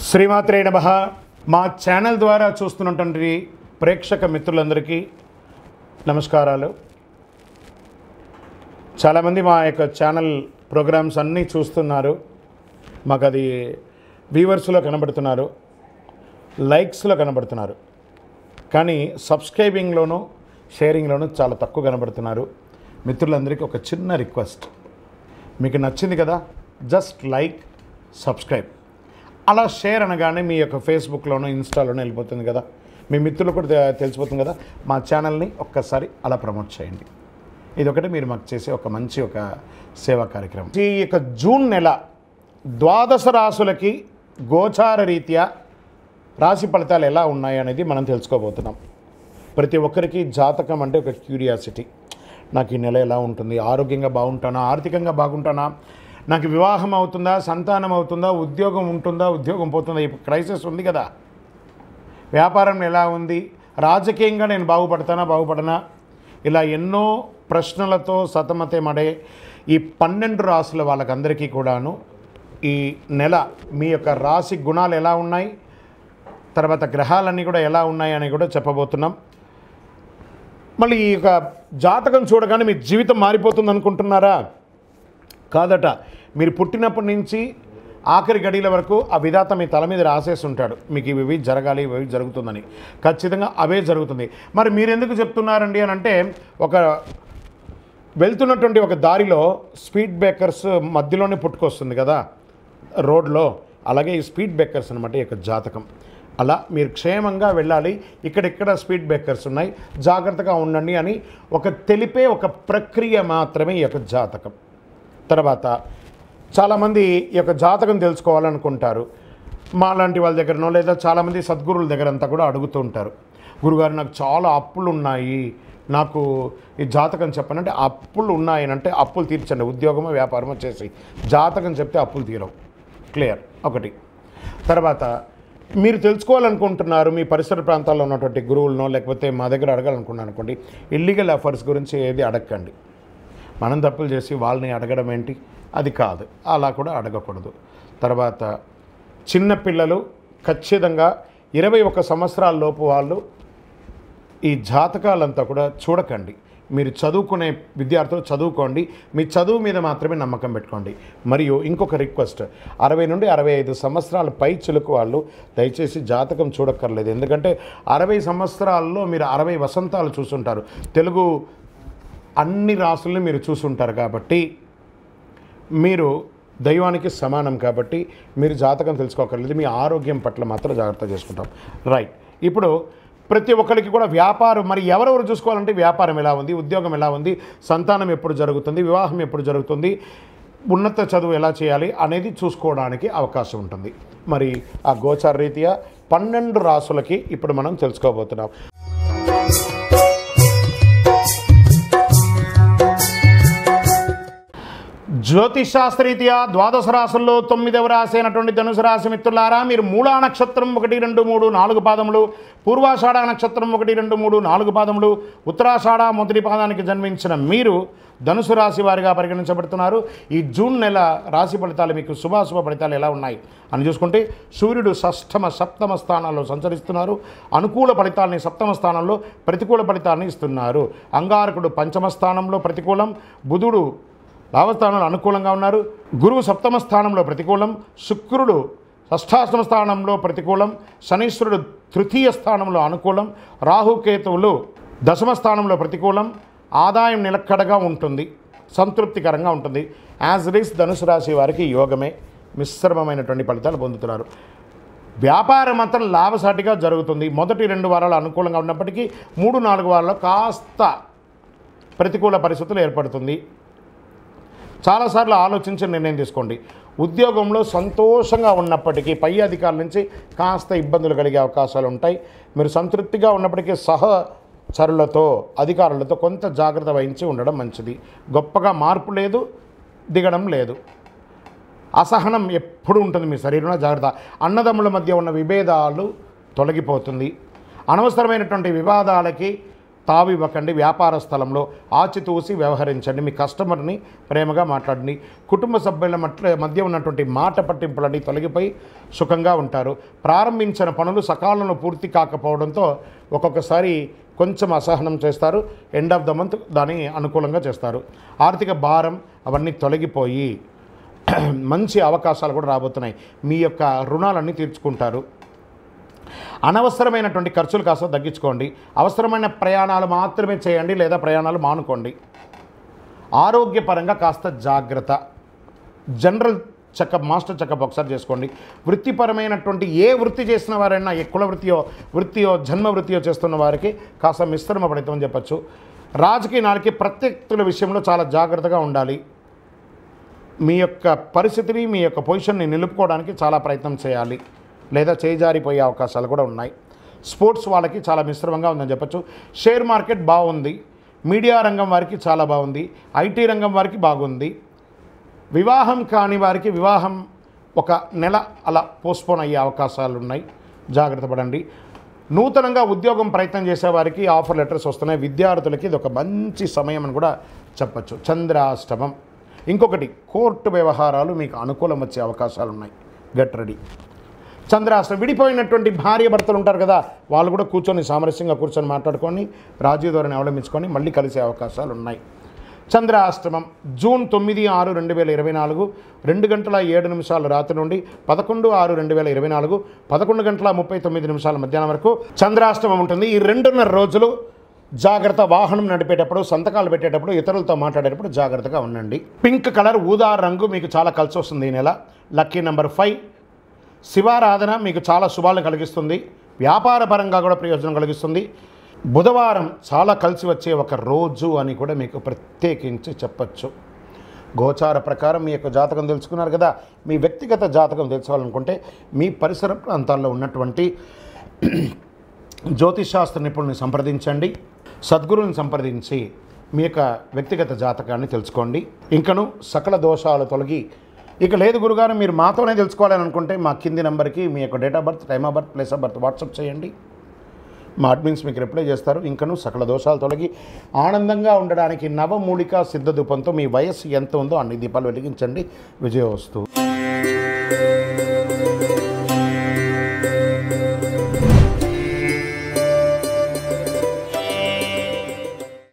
శ్రీమాత్రే నమః. మా ఛానల్ ద్వారా చూస్తున్నటువంటి ప్రేక్షక మిత్రులందరికీ నమస్కారాలు. చాలామంది మా యొక్క ఛానల్ ప్రోగ్రామ్స్ అన్నీ చూస్తున్నారు. మాకు అది వ్యూవర్స్లో కనబడుతున్నారు, లైక్స్లో కనబడుతున్నారు, కానీ సబ్స్క్రైబింగ్లోనూ షేరింగ్లోనూ చాలా తక్కువ కనబడుతున్నారు. మిత్రులందరికీ ఒక చిన్న రిక్వెస్ట్, మీకు నచ్చింది కదా, జస్ట్ లైక్, సబ్స్క్రైబ్, అలా షేర్ అనగానే మీ యొక్క ఫేస్బుక్లోనూ ఇన్స్టాలోనూ వెళ్ళిపోతుంది కదా, మీ మిత్రులు కూడా తెలిసిపోతుంది కదా. మా ఛానల్ని ఒక్కసారి అలా ప్రమోట్ చేయండి. ఇదొకటి మీరు మాకు చేసే ఒక మంచి సేవా కార్యక్రమం. ఈ యొక్క జూన్ నెల ద్వాదశ రాశులకి గోచార రీత్యా రాశి ఫలితాలు ఎలా ఉన్నాయి అనేది మనం తెలుసుకోబోతున్నాం. ప్రతి ఒక్కరికి జాతకం అంటే ఒక క్యూరియాసిటీ. నాకు ఈ నెల ఎలా ఉంటుంది, ఆరోగ్యంగా బాగుంటానా, ఆర్థికంగా బాగుంటానా, నాకు వివాహం అవుతుందా, సంతానం అవుతుందా, ఉద్యోగం ఉంటుందా, ఉద్యోగం పోతుందా, ఇప్పుడు క్రైసిస్ ఉంది కదా, వ్యాపారం ఎలా ఉంది, రాజకీయంగా నేను బాగుపడనా, ఇలా ఎన్నో ప్రశ్నలతో సతమతమడే ఈ 12 రాశుల వాళ్ళకందరికీ కూడాను ఈ నెల మీ యొక్క రాశి గుణాలు ఎలా ఉన్నాయి, తర్వాత గ్రహాలన్నీ కూడా ఎలా ఉన్నాయి అని కూడా చెప్పబోతున్నాం. మళ్ళీ ఈ యొక్క జాతకం చూడగానే మీ జీవితం మారిపోతుంది అనుకుంటున్నారా? కాదట. మీరు పుట్టినప్పటి నుంచి ఆఖరి గడియల వరకు ఆ విధాత మీ తల మీద రాసేసి ఉంటాడు, మీకు ఇవి జరగాలి, ఇవి జరుగుతుందని. ఖచ్చితంగా అవే జరుగుతుంది. మరి మీరెందుకు చెప్తున్నారండి అని అంటే, ఒక వెళ్తున్నటువంటి ఒక దారిలో స్పీడ్ బ్రేకర్స్ మధ్యలోనే పుట్టుకొస్తుంది కదా రోడ్లో, అలాగే ఈ స్పీడ్ బ్రేకర్స్ అనమాట ఈ యొక్క జాతకం. అలా మీరు క్షేమంగా వెళ్ళాలి, ఇక్కడెక్కడ స్పీడ్ బ్రేకర్స్ ఉన్నాయి, జాగ్రత్తగా ఉండండి అని తెలిపే ఒక ప్రక్రియ మాత్రమే ఈ యొక్క జాతకం. తర్వాత చాలామంది ఈ యొక్క జాతకం తెలుసుకోవాలనుకుంటారు. మాలాంటి వాళ్ళ దగ్గరనో లేదా చాలామంది సద్గురువుల దగ్గర అంతా కూడా అడుగుతూ ఉంటారు, గురుగారు నాకు చాలా అప్పులు ఉన్నాయి, నాకు ఈ జాతకం చెప్పనంటే, అప్పులు ఉన్నాయనంటే అప్పులు తీర్చండి, ఉద్యోగమో వ్యాపారమో చేసి జాతకం చెప్తే అప్పులు తీరవు. క్లియర్ ఒకటి. తర్వాత మీరు తెలుసుకోవాలనుకుంటున్నారు, మీ పరిసర ప్రాంతాల్లో ఉన్నటువంటి గురువులనో లేకపోతే మా దగ్గర అడగాలనుకున్నాను అనుకోండి, ఇల్లీగల్ అఫైర్స్ గురించి ఏది అడగండి. మనం తప్పులు చేసి వాళ్ళని అడగడం ఏంటి, అది కాదు, అలా కూడా అడగకూడదు. తర్వాత చిన్నపిల్లలు ఖచ్చితంగా 21 సంవత్సరాల లోపు వాళ్ళు ఈ జాతకాలంతా కూడా చూడకండి. మీరు చదువుకునే విద్యార్థులు చదువుకోండి, మీ చదువు మీద మాత్రమే నమ్మకం పెట్టుకోండి. మరియు ఇంకొక రిక్వెస్ట్, 60 నుండి 65 సంవత్సరాల పై చిలుకు వాళ్ళు దయచేసి జాతకం చూడక్కర్లేదు. ఎందుకంటే 60 సంవత్సరాల్లో మీరు 60 వసంతాలు చూసుంటారు, తెలుగు అన్ని రాసుల్ని మీరు చూసుంటారు, కాబట్టి మీరు దైవానికి సమానం, కాబట్టి మీరు జాతకం తెలుసుకోకర్లేదు. మీ ఆరోగ్యం పట్ల మాత్రం జాగ్రత్త చేసుకుంటాం. రైట్. ఇప్పుడు ప్రతి ఒక్కరికి కూడా వ్యాపారం, మరి ఎవరెవరు చూసుకోవాలంటే వ్యాపారం ఎలా ఉంది, ఉద్యోగం ఎలా ఉంది, సంతానం ఎప్పుడు జరుగుతుంది, వివాహం ఎప్పుడు జరుగుతుంది, ఉన్నత చదువు ఎలా చేయాలి అనేది చూసుకోవడానికి అవకాశం ఉంటుంది. మరి ఆ గోచార రీత్యా 12 రాసులకి ఇప్పుడు మనం తెలుసుకోబోతున్నాం. జ్యోతిషాస్త్రరీత్యా ద్వాదశ రాశుల్లో 9వ రాశి అయినటువంటి ధనుసు రాశి మిత్రులారా, మీరు మూలా నక్షత్రం 1, 2, 3, 4 పాదములు, పూర్వాషాఢ నక్షత్రం 1, 2, 3, 4 పాదములు, ఉత్తరాషాఢ మొదటి పాదానికి జన్మించిన మీరు ధనుసు రాశి వారిగా పరిగణించబడుతున్నారు. ఈ జూన్ నెల రాశి ఫలితాలు మీకు శుభాశుభ ఫలితాలు ఎలా ఉన్నాయి అని చూసుకుంటే, సూర్యుడు సప్తమ స్థానాల్లో సంచరిస్తున్నారు. అనుకూల ఫలితాలని సప్తమ స్థానంలో, ప్రతికూల ఫలితాలని ఇస్తున్నారు. అంగారకుడు పంచమ స్థానంలో ప్రతికూలం, బుధుడు లాభస్థానంలో అనుకూలంగా ఉన్నారు, గురువు సప్తమ స్థానంలో ప్రతికూలం, శుక్రుడు షష్ఠాష్టమ స్థానంలో ప్రతికూలం, శనీశ్వరుడు తృతీయ స్థానంలో అనుకూలం, రాహుకేతువులు దశమ స్థానంలో ప్రతికూలం. ఆదాయం నిలకడగా ఉంటుంది, సంతృప్తికరంగా ఉంటుంది. యాజ్ ఇట్ ఈస్ ధనుసు రాశి వారికి యోగమే, మిశ్రమమైనటువంటి ఫలితాలు పొందుతున్నారు. వ్యాపారం మాత్రం లాభసాటిగా జరుగుతుంది. మొదటి 2 వారాలు అనుకూలంగా ఉన్నప్పటికీ 3-4 వారాల్లో కాస్త ప్రతికూల పరిస్థితులు ఏర్పడుతుంది. చాలాసార్లు ఆలోచించి నిర్ణయం తీసుకోండి. ఉద్యోగంలో సంతోషంగా ఉన్నప్పటికీ పై అధికారుల నుంచి కాస్త ఇబ్బందులు కలిగే అవకాశాలు ఉంటాయి. మీరు సంతృప్తిగా ఉన్నప్పటికీ సహచరులతో, అధికారులతో కొంత జాగ్రత్త వహించి ఉండడం మంచిది. గొప్పగా మార్పు లేదు, దిగడం లేదు. అసహనం ఎప్పుడు ఉంటుంది మీ శరీరంలో, జాగ్రత్త. అన్నదమ్ముల మధ్య ఉన్న విభేదాలు తొలగిపోతుంది. అనవసరమైనటువంటి వివాదాలకి తావివ్వకండి. వ్యాపార స్థలంలో ఆచితూసి వ్యవహరించండి. మీ కస్టమర్ని ప్రేమగా మాట్లాడండి. కుటుంబ సభ్యుల మధ్య ఉన్నటువంటి మాట పట్టింపులన్నీ తొలగిపోయి సుఖంగా ఉంటారు. ప్రారంభించిన పనులు సకాలంలో పూర్తి కాకపోవడంతో ఒక్కొక్కసారి కొంచెం అసహనం చేస్తారు. ఎండ్ ఆఫ్ ద మంత్ దాన్ని అనుకూలంగా చేస్తారు. ఆర్థిక భారం అవన్నీ తొలగిపోయి మంచి అవకాశాలు కూడా రాబోతున్నాయి. మీ యొక్క రుణాలన్నీ తీర్చుకుంటారు. అనవసరమైనటువంటి ఖర్చులు కాస్త తగ్గించుకోండి. అవసరమైన ప్రయాణాలు మాత్రమే చేయండి లేదా ప్రయాణాలు మానుకోండి. ఆరోగ్యపరంగా కాస్త జాగ్రత్త. జనరల్ చెకప్, మాస్టర్ చెకప్ ఒకసారి చేసుకోండి. వృత్తిపరమైనటువంటి ఏ వృత్తి చేసిన వారైనా, ఏ కుల వృత్తియో జన్మ వృత్తియో చేస్తున్న వారికి కాస్త మిశ్రమ ఫలితం అని చెప్పచ్చు. రాజకీయ నాయకులకి ప్రత్యర్థుల విషయంలో చాలా జాగ్రత్తగా ఉండాలి. మీ యొక్క పరిస్థితిని, మీ యొక్క పొజిషన్ని నిలుపుకోవడానికి చాలా ప్రయత్నం చేయాలి లేదా చేజారిపోయే అవకాశాలు కూడా ఉన్నాయి. స్పోర్ట్స్ వాళ్ళకి చాలా మిశ్రమంగా ఉందని చెప్పచ్చు. షేర్ మార్కెట్ బాగుంది. మీడియా రంగం వారికి చాలా బాగుంది. ఐటీ రంగం వారికి బాగుంది. వివాహం కాని వారికి వివాహం ఒక నెల అలా పోస్ట్పోన్ అయ్యే అవకాశాలు ఉన్నాయి. జాగ్రత్త పడండి. నూతనంగా ఉద్యోగం ప్రయత్నం చేసేవారికి ఆఫర్ లెటర్స్ వస్తున్నాయి. విద్యార్థులకి ఇది ఒక మంచి సమయం అని కూడా చెప్పచ్చు. చంద్రాష్టమం. ఇంకొకటి, కోర్టు వ్యవహారాలు మీకు అనుకూలం వచ్చే అవకాశాలు ఉన్నాయి. Get ready. చంద్రాష్టమం. విడిపోయినటువంటి భార్య భర్తలు ఉంటారు కదా, వాళ్ళు కూడా సామరస్యంగా కూర్చొని మాట్లాడుకొని రాజీ ధోరణి అవలంబించుకొని మళ్ళీ కలిసే అవకాశాలు ఉన్నాయి. చంద్రాష్టమం జూన్ 9/6/2024 2:07 రాత్రి నుండి 11/6/2024 11:39 మధ్యాహ్నం వరకు చంద్రాష్టమం ఉంటుంది. ఈ 2.5 రోజులు జాగ్రత్త. వాహనం నడిపేటప్పుడు, సంతకాలు పెట్టేటప్పుడు, ఇతరులతో మాట్లాడేటప్పుడు జాగ్రత్తగా ఉండండి. పింక్ కలర్, ఊదా రంగు మీకు చాలా కలిసి వస్తుంది ఈ నెల. Lucky number 5. శివారాధన మీకు చాలా శుభాలను కలిగిస్తుంది. వ్యాపార పరంగా కూడా ప్రయోజనం కలిగిస్తుంది. బుధవారం చాలా కలిసి వచ్చే ఒక రోజు అని కూడా మీకు ప్రత్యేకించి చెప్పచ్చు. గోచార ప్రకారం మీ యొక్క జాతకం తెలుసుకున్నారు కదా. మీ వ్యక్తిగత జాతకం తెలుసుకోవాలనుకుంటే మీ పరిసర ప్రాంతాల్లో ఉన్నటువంటి జ్యోతిషాస్త్ర నిపుణుని సంప్రదించండి. సద్గురుని సంప్రదించి మీ యొక్క వ్యక్తిగత జాతకాన్ని తెలుసుకోండి. ఇంకను సకల దోషాలు తొలగి ఇక లేదు గురుగారు మీరు మాతోనే తెలుసుకోవాలని అనుకుంటే మా కింది నెంబర్కి మీ యొక్క date of birth, time of birth, place of birth WhatsApp చేయండి. మా అడ్మిన్స్ మీకు రిప్లై చేస్తారు. ఇంకను సకల దోషాలు తొలగి ఆనందంగా ఉండడానికి నవమూలికా సిద్ధ ధూపంతో మీ వయస్సు ఎంత ఉందో అన్ని దీపాలు వెలిగించండి. విజయోస్తు.